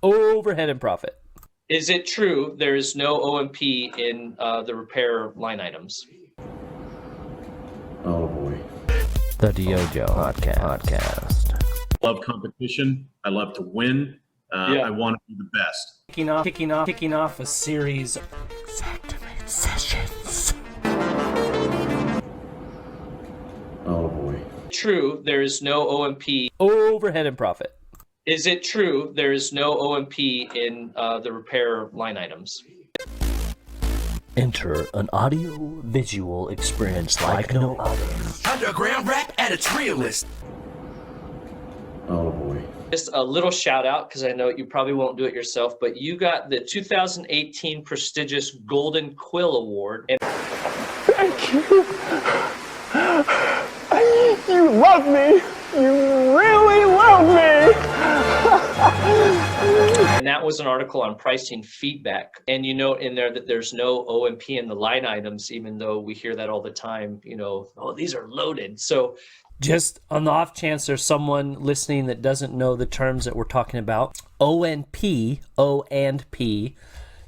Overhead and profit. Is it true there is no O&P in the repair line items? Oh boy. The DYOJO Podcast. I love competition. I love to win. I want to be the best. Kicking off a series of Xactimate Sessions. Oh boy. True, there is no O&P. Overhead and profit. Is it true there is no O&P in the repair line items? Enter an audio-visual experience like no other. Underground rap at its realest. Oh boy. Just a little shout out, because I know you probably won't do it yourself, but you got the 2018 prestigious Golden Quill Award. And Thank you. You love me. You really love me. And that was an article on pricing feedback. And you note in there that there's no O&P in the line items, even though we hear that all the time, oh, these are loaded. So just on the off chance there's someone listening that doesn't know the terms that we're talking about, O&P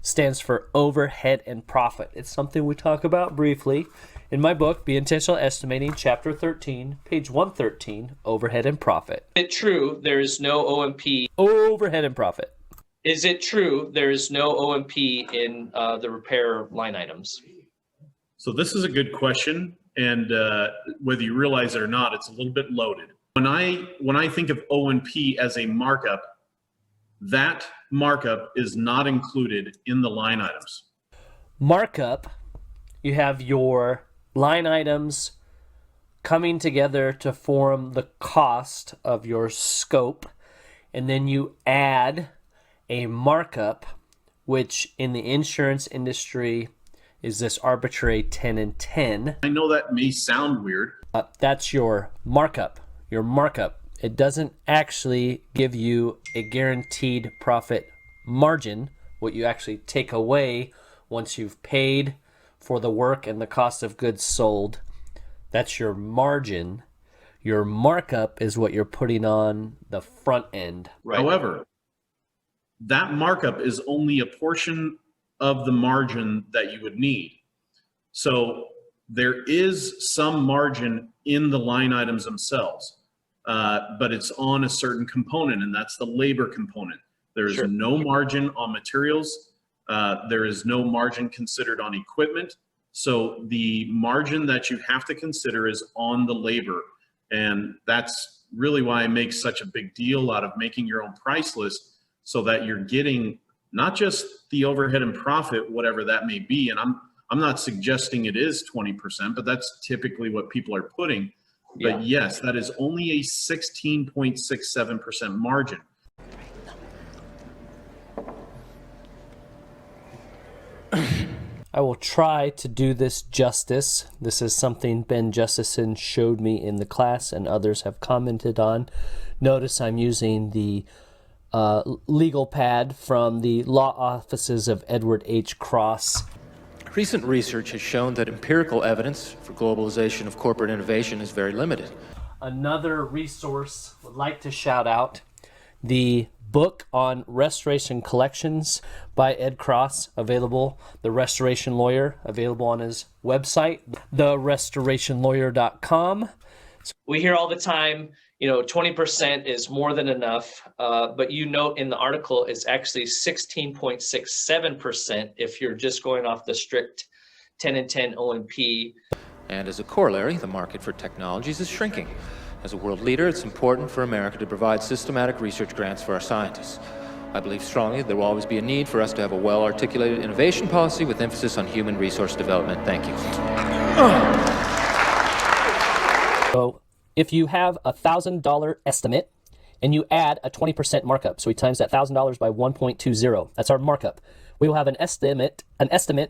stands for overhead and profit. It's something we talk about briefly in my book, Be Intentional Estimating, Chapter 13, page 113, Overhead and Profit. Is it true there is no O&P? Overhead and profit. Is it true there is no O&P in the repair line items? So this is a good question, and whether you realize it or not, it's a little bit loaded. When I think of O&P as a markup, that markup is not included in the line items. Markup, you have your line items coming together to form the cost of your scope, and then you add a markup, which in the insurance industry is this arbitrary 10 and 10. I know that may sound weird. That's your markup. Your markup. It doesn't actually give you a guaranteed profit margin, what you actually take away once you've paid for the work and the cost of goods sold. That's your margin. Your markup is what you're putting on the front end. Right. However, that markup is only a portion of the margin that you would need. So there is some margin in the line items themselves, but it's on a certain component, and that's the labor component. There is no margin on materials. There is no margin considered on equipment. So the margin that you have to consider is on the labor. And that's really why I make such a big deal out of making your own price list, so that you're getting not just the overhead and profit, whatever that may be. And I'm not suggesting it is 20%, but that's typically what people are putting. But yes, that is only a 16.67% margin. I will try to do this justice. This is something Ben Justesen showed me in the class and others have commented on. Notice I'm using the legal pad from the law offices of Edward H. Cross. Recent research has shown that empirical evidence for globalization of corporate innovation is very limited. Another resource I would like to shout out, the book on restoration collections by Ed Cross, available, The Restoration Lawyer, available on his website, therestorationlawyer.com. We hear all the time, 20% is more than enough, but you note in the article it's actually 16.67% if you're just going off the strict 10 and 10 O&P. And as a corollary, the market for technologies is shrinking. As a world leader, it's important for America to provide systematic research grants for our scientists. I believe strongly there will always be a need for us to have a well-articulated innovation policy with emphasis on human resource development. Thank you. So if you have a $1,000 estimate and you add a 20% markup, so we times that $1,000 by 1.20, that's our markup. We will have an estimate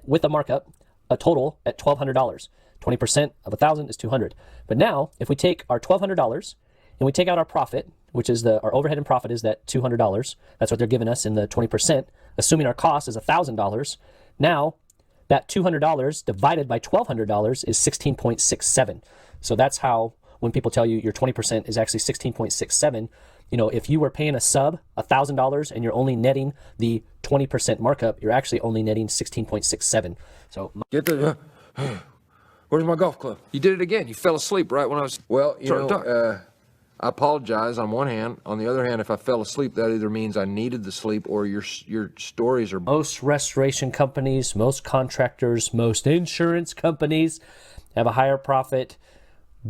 with a markup, a total at $1,200. 20% of 1,000 is 200. But now, if we take our $1,200 and we take out our profit, which is our overhead and profit is that $200, that's what they're giving us in the 20%, assuming our cost is $1,000, now that $200 divided by $1,200 is 16.67. So that's how, when people tell you your 20% is actually 16.67, You know, if you were paying a sub $1,000 and you're only netting the 20% markup, you're actually only netting 16.67. So Get the. Where's my golf club? You did it again. You fell asleep right when I was. Well, I apologize on one hand. On the other hand, if I fell asleep, that either means I needed the sleep or your stories are. most restoration companies, most contractors, most insurance companies have a higher profit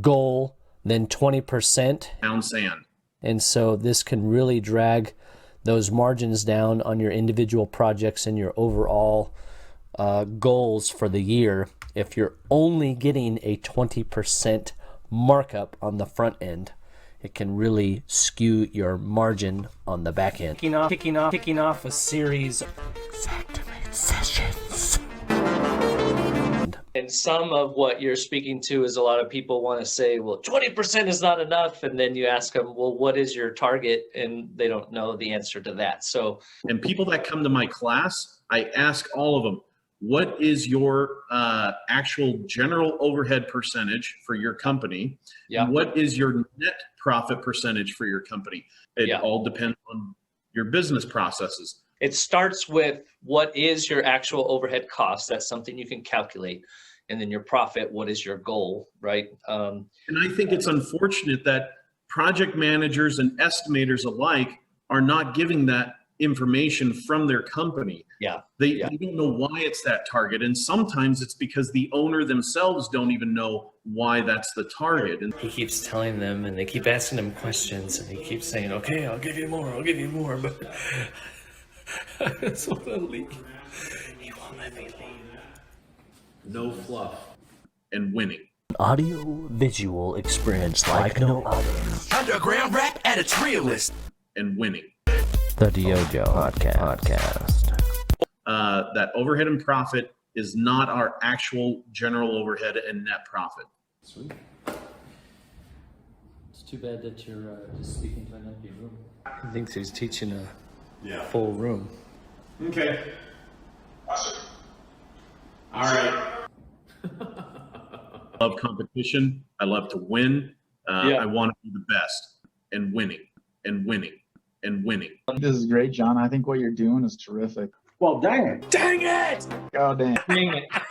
goal than 20%. Pound sand. And so this can really drag those margins down on your individual projects and your overall goals for the year if you're only getting a 20% markup on the front end. It can really skew your margin on the back end. Kicking off a series of Xactimate Sessions. And some of what you're speaking to is a lot of people want to say, well, 20% is not enough. And then you ask them, well, what is your target? And they don't know the answer to that. So, And people that come to my class, I ask all of them, what is your actual general overhead percentage for your company? Yeah. And what is your net profit percentage for your company? It all depends on your business processes. it starts with what is your actual overhead cost. That's something you can calculate. And then your profit, what is your goal, right? And I think it's unfortunate that project managers and estimators alike are not giving that information from their company. They don't know why it's that target. And sometimes it's because the owner themselves don't even know why that's the target. And he keeps telling them, and they keep asking him questions, and he keeps saying, okay, I'll give you more, but I just want to leave. He won't let me leave. no fluff. And winning. Audio visual experience like no other. Underground rap at its realest. And winning. The DYOJO Podcast. That overhead and profit is not our actual general overhead and net profit. Sweet. It's too bad that you're just speaking to an empty room. He thinks he's teaching a full room. Okay. All right. I love competition. I love to win. I want to be the best. And winning. And winning. And winning. This is great, John. I think what you're doing is terrific. Well, dang it. Dang it! Oh, dang.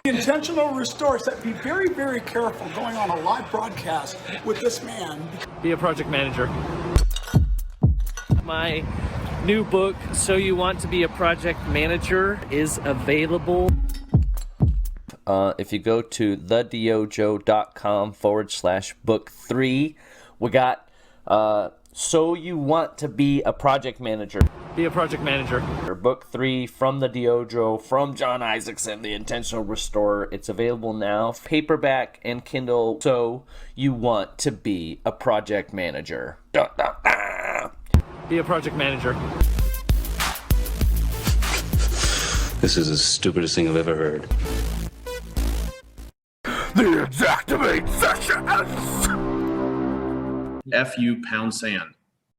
Intentional restore. So be very, very careful going on a live broadcast with this man. Be a project manager. My new book, So You Want to Be a Project Manager, is available. If you go to thedyojo.com/book3, we got So You Want to Be a Project Manager. Be a project manager. Book 3 from the DYOJO, from Jon Isaacson, The Intentional Restorer. It's available now, paperback and Kindle. So You Want to Be a Project Manager. Be a project manager. This is the stupidest thing I've ever heard. The Xactimate Sessions! F you, pound sand.